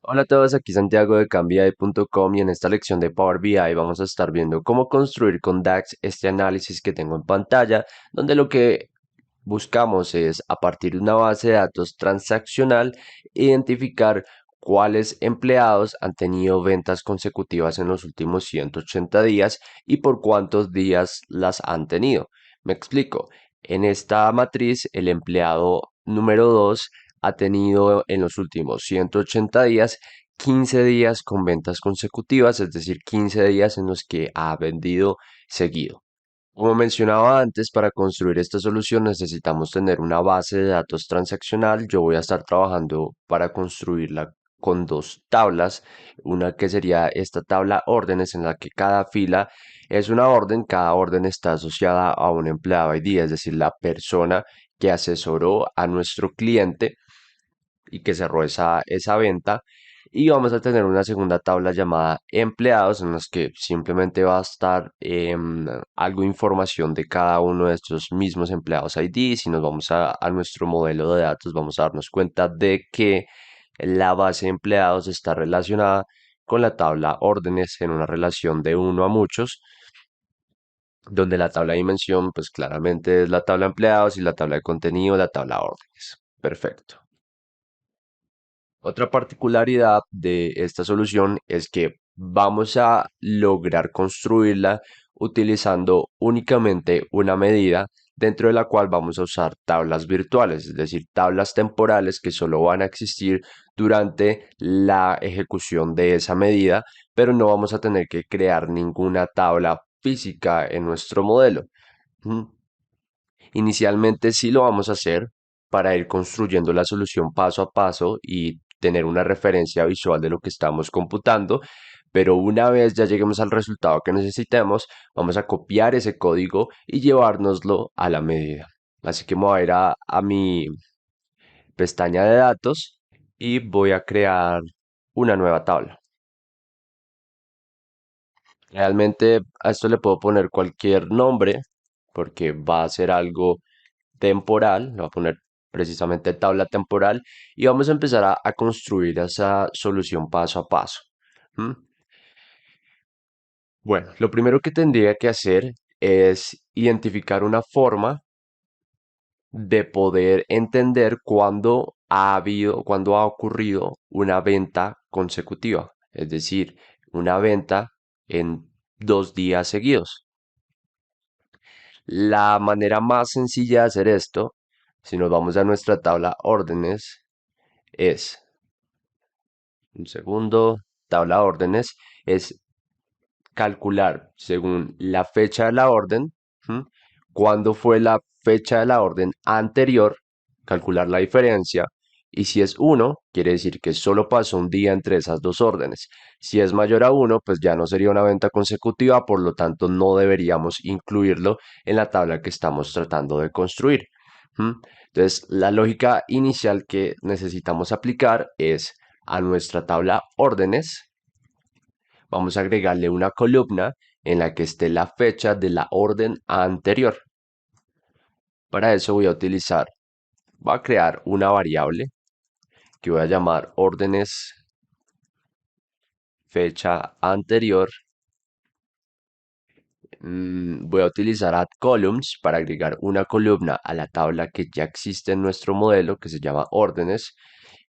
Hola a todos, aquí Santiago de Cambia.com y en esta lección de Power BI vamos a estar viendo cómo construir con DAX este análisis que tengo en pantalla, donde lo que buscamos es, a partir de una base de datos transaccional, identificar cuáles empleados han tenido ventas consecutivas en los últimos 180 días y por cuántos días las han tenido. Me explico. En esta matriz, el empleado número 2 ha tenido en los últimos 180 días 15 días con ventas consecutivas, es decir, 15 días en los que ha vendido seguido. Como mencionaba antes, para construir esta solución necesitamos tener una base de datos transaccional. Yo voy a estar trabajando para construirla con dos tablas. Una que sería esta tabla órdenes en la que cada fila es una orden. Cada orden está asociada a un empleado ID, es decir, la persona que asesoró a nuestro cliente y que cerró esa venta. Y vamos a tener una segunda tabla llamada empleados en los que simplemente va a estar algo de información de cada uno de estos mismos empleados ID. Si nos vamos a nuestro modelo de datos, vamos a darnos cuenta de que la base de empleados está relacionada con la tabla órdenes en una relación de uno a muchos, donde la tabla de dimensión pues claramente es la tabla de empleados y la tabla de contenido la tabla órdenes. Perfecto. Otra particularidad de esta solución es que vamos a lograr construirla utilizando únicamente una medida dentro de la cual vamos a usar tablas virtuales, es decir, tablas temporales que solo van a existir durante la ejecución de esa medida, pero no vamos a tener que crear ninguna tabla física en nuestro modelo. ¿Mm? Inicialmente sí lo vamos a hacer para ir construyendo la solución paso a paso y tener una referencia visual de lo que estamos computando, pero una vez ya lleguemos al resultado que necesitemos, vamos a copiar ese código y llevárnoslo a la medida. Así que me voy a ir a mi pestaña de datos y voy a crear una nueva tabla. Realmente a esto le puedo poner cualquier nombre porque va a ser algo temporal, le voy a poner precisamente tabla temporal y vamos a empezar a construir esa solución paso a paso. ¿M? Bueno, lo primero que tendría que hacer es identificar una forma de poder entender cuándo ha ocurrido una venta consecutiva, es decir, una venta en 2 días seguidos. La manera más sencilla de hacer esto, si nos vamos a nuestra tabla órdenes, es, un segundo, tabla órdenes, es calcular según la fecha de la orden, ¿m? Cuándo fue la fecha de la orden anterior, calcular la diferencia, y si es uno quiere decir que solo pasó un día entre esas dos órdenes. Si es mayor a uno pues ya no sería una venta consecutiva, por lo tanto no deberíamos incluirlo en la tabla que estamos tratando de construir. ¿M? Entonces, la lógica inicial que necesitamos aplicar es a nuestra tabla órdenes, vamos a agregarle una columna en la que esté la fecha de la orden anterior. Para eso voy a crear una variable que voy a llamar órdenes fecha anterior. Voy a utilizar add columns para agregar una columna a la tabla que ya existe en nuestro modelo que se llama órdenes.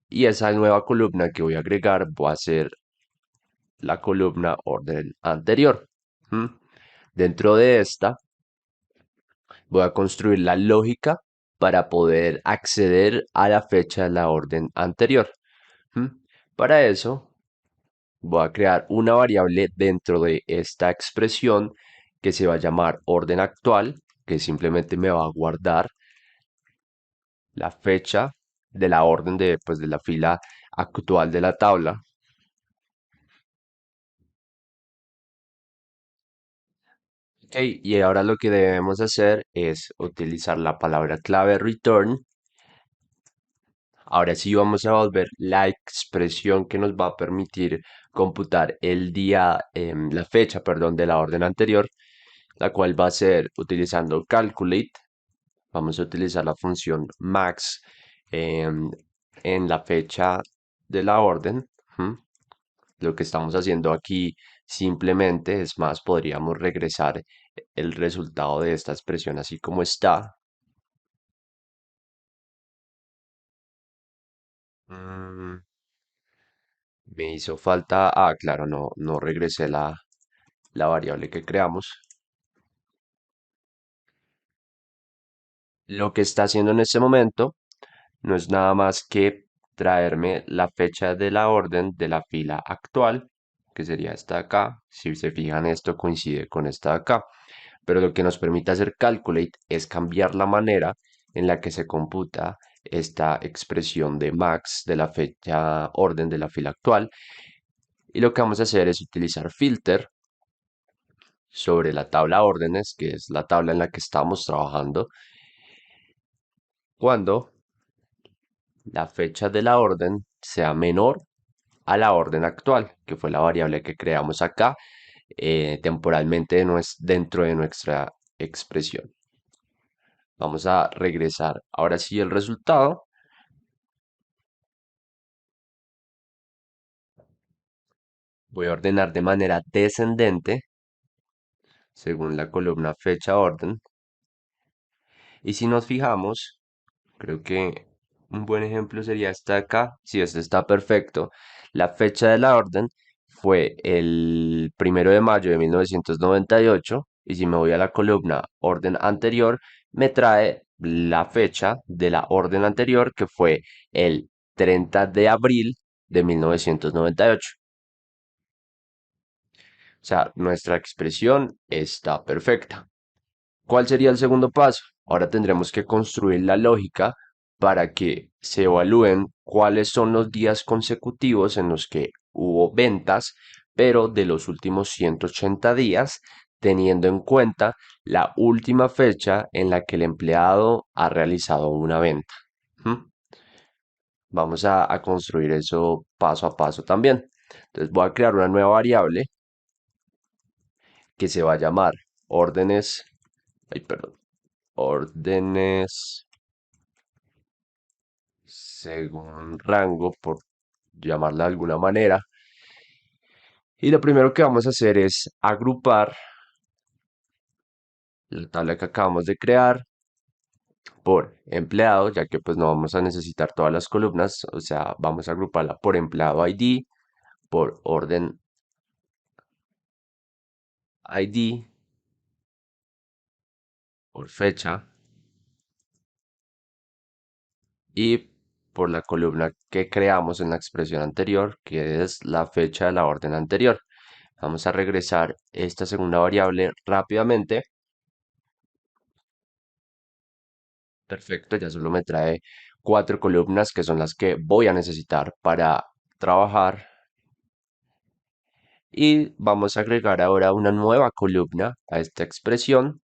Y esa nueva columna que voy a agregar va a ser la columna orden anterior. ¿Mm? Dentro de esta voy a construir la lógica para poder acceder a la fecha de la orden anterior. ¿Mm? Para eso voy a crear una variable dentro de esta expresión que se va a llamar orden actual, que simplemente me va a guardar la fecha de la orden de la fila actual de la tabla. Ok, y ahora lo que debemos hacer es utilizar la palabra clave return. Ahora sí vamos a volver la expresión que nos va a permitir computar el día, la fecha, perdón, de la orden anterior, la cual va a ser utilizando calculate. Vamos a utilizar la función max em, en la fecha de la orden. ¿Mm? Lo que estamos haciendo aquí simplemente es más, podríamos regresar el resultado de esta expresión así como está. Mm, Me hizo falta, claro, no regresé la variable que creamos. Lo que está haciendo en este momento no es nada más que traerme la fecha de la orden de la fila actual, que sería esta de acá. Si se fijan, esto coincide con esta de acá. Pero lo que nos permite hacer calculate es cambiar la manera en la que se computa esta expresión de max de la fecha orden de la fila actual. Y lo que vamos a hacer es utilizar filter sobre la tabla órdenes, que es la tabla en la que estamos trabajando, cuando la fecha de la orden sea menor a la orden actual, que fue la variable que creamos acá temporalmente dentro de nuestra expresión. Vamos a regresar ahora sí el resultado. Voy a ordenar de manera descendente según la columna fecha orden. Y si nos fijamos, creo que un buen ejemplo sería esta de acá. Si este está perfecto. La fecha de la orden fue el 1 de mayo de 1998. Y si me voy a la columna orden anterior, me trae la fecha de la orden anterior, que fue el 30 de abril de 1998. O sea, nuestra expresión está perfecta. ¿Cuál sería el segundo paso? Ahora tendremos que construir la lógica para que se evalúen cuáles son los días consecutivos en los que hubo ventas, pero de los últimos 180 días, teniendo en cuenta la última fecha en la que el empleado ha realizado una venta. ¿Mm? Vamos a construir eso paso a paso también. Entonces voy a crear una nueva variable que se va a llamar órdenes, ay, perdón, órdenes según rango, por llamarla de alguna manera. Y lo primero que vamos a hacer es agrupar la tabla que acabamos de crear por empleado, ya que pues no vamos a necesitar todas las columnas, o sea, vamos a agruparla por empleado ID, por orden ID, por fecha y por la columna que creamos en la expresión anterior, que es la fecha de la orden anterior. Vamos a regresar esta segunda variable rápidamente. Perfecto, ya solo me trae 4 columnas que son las que voy a necesitar para trabajar. Y vamos a agregar ahora una nueva columna a esta expresión,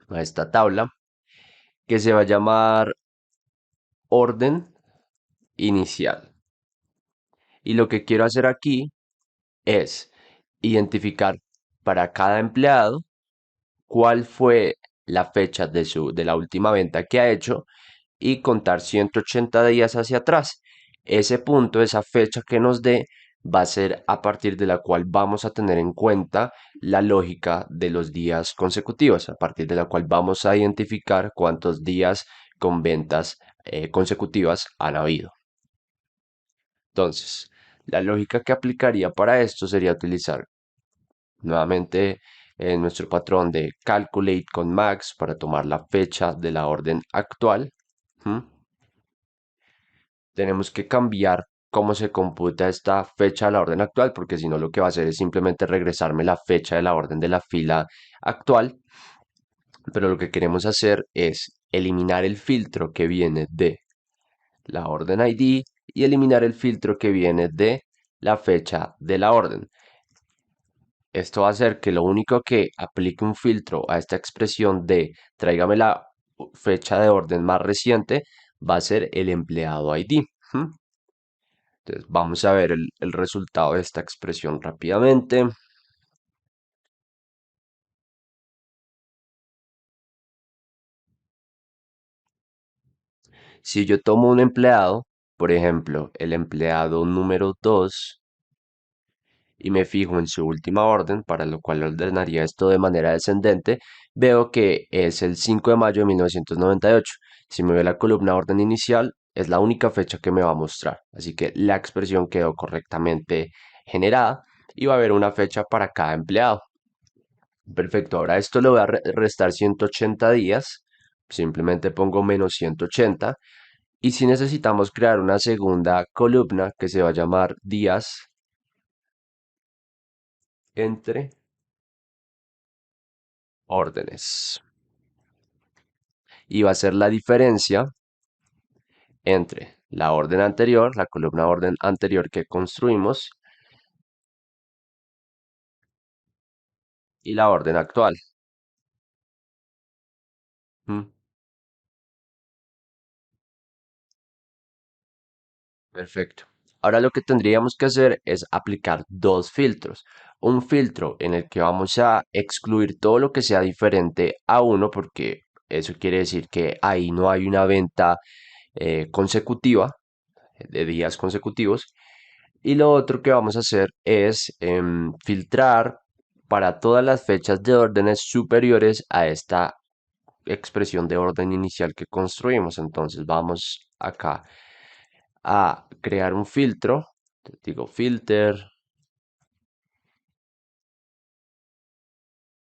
a esta tabla, que se va a llamar orden inicial. Y lo que quiero hacer aquí es identificar para cada empleado cuál fue la fecha de la última venta que ha hecho y contar 180 días hacia atrás. Ese punto, esa fecha que nos dé, va a ser a partir de la cual vamos a tener en cuenta la lógica de los días consecutivos, a partir de la cual vamos a identificar cuántos días con ventas consecutivas han habido. Entonces, la lógica que aplicaría para esto sería utilizar nuevamente nuestro patrón de calculate con max para tomar la fecha de la orden actual. ¿Mm? Tenemos que cambiar cómo se computa esta fecha de la orden actual, porque si no lo que va a hacer es simplemente regresarme la fecha de la orden de la fila actual. Pero lo que queremos hacer es eliminar el filtro que viene de la orden ID y eliminar el filtro que viene de la fecha de la orden. Esto va a hacer que lo único que aplique un filtro a esta expresión de tráigame la fecha de orden más reciente va a ser el empleado ID. ¿Mm? Entonces vamos a ver el resultado de esta expresión rápidamente. Si yo tomo un empleado por ejemplo, el empleado número 2 y me fijo en su última orden, para lo cual ordenaría esto de manera descendente, veo que es el 5 de mayo de 1998. Si me ve la columna orden inicial, es la única fecha que me va a mostrar. Así que la expresión quedó correctamente generada y va a haber una fecha para cada empleado. Perfecto, ahora esto le voy a restar 180 días. Simplemente pongo menos 180. Y si necesitamos crear una segunda columna que se va a llamar días entre órdenes. Y va a ser la diferencia entre la orden anterior, la columna orden anterior que construimos, y la orden actual. ¿Mm? Perfecto. Ahora lo que tendríamos que hacer es aplicar dos filtros. Un filtro en el que vamos a excluir todo lo que sea diferente a uno, porque eso quiere decir que ahí no hay una venta consecutiva, de días consecutivos. Y lo otro que vamos a hacer es filtrar para todas las fechas de órdenes superiores a esta expresión de orden inicial que construimos. Entonces vamos acá a crear un filtro. Digo filter,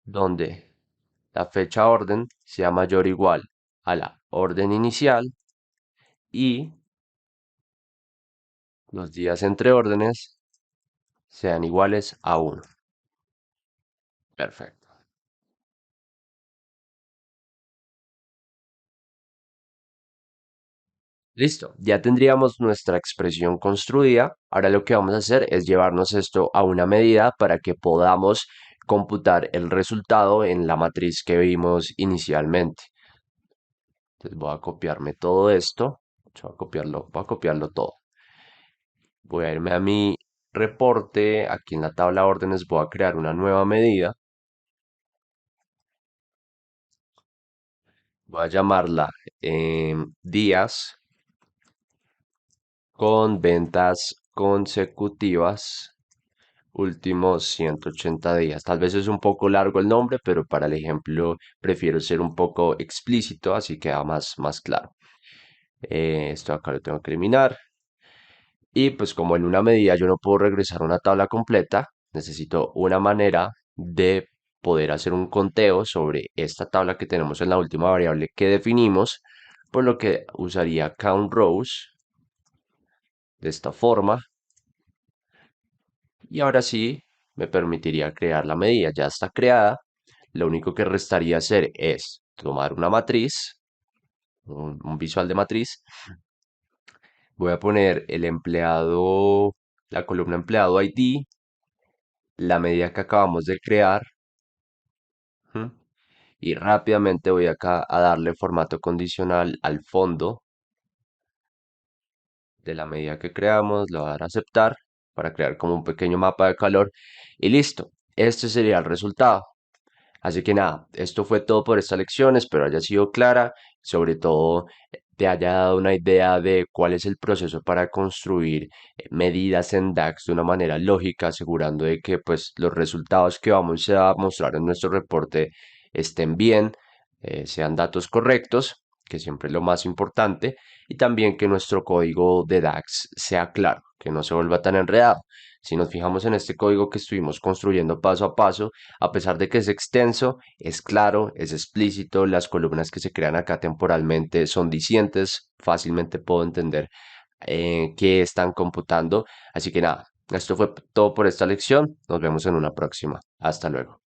donde la fecha orden sea mayor o igual a la orden inicial y los días entre órdenes sean iguales a uno. Perfecto. Listo, ya tendríamos nuestra expresión construida. Ahora lo que vamos a hacer es llevarnos esto a una medida para que podamos computar el resultado en la matriz que vimos inicialmente. Entonces voy a copiarme todo esto. Voy a copiarlo todo. Voy a irme a mi reporte. Aquí en la tabla de órdenes voy a crear una nueva medida. Voy a llamarla días con ventas consecutivas últimos 180 días. Tal vez es un poco largo el nombre, pero para el ejemplo prefiero ser un poco explícito, así queda más claro. Esto acá lo tengo que eliminar. Y pues como en una medida yo no puedo regresar a una tabla completa, necesito una manera de poder hacer un conteo sobre esta tabla que tenemos en la última variable que definimos, por lo que usaría count rows de esta forma. Y ahora sí me permitiría crear la medida. Ya está creada. Lo único que restaría hacer es tomar una matriz, un visual de matriz. Voy a poner el empleado, la columna empleado ID, la medida que acabamos de crear. ¿M? Y rápidamente voy acá a darle formato condicional al fondo de la medida que creamos. Le voy a dar a aceptar para crear como un pequeño mapa de calor. Y listo. Este sería el resultado. Así que nada, esto fue todo por esta lección, espero haya sido clara, sobre todo te haya dado una idea de cuál es el proceso para construir medidas en DAX de una manera lógica, asegurando de que pues los resultados que vamos a mostrar en nuestro reporte estén bien, sean datos correctos, que siempre es lo más importante, y también que nuestro código de DAX sea claro, que no se vuelva tan enredado. Si nos fijamos en este código que estuvimos construyendo paso a paso, a pesar de que es extenso, es claro, es explícito, las columnas que se crean acá temporalmente son dicientes, fácilmente puedo entender qué están computando. Así que nada, esto fue todo por esta lección, nos vemos en una próxima. Hasta luego.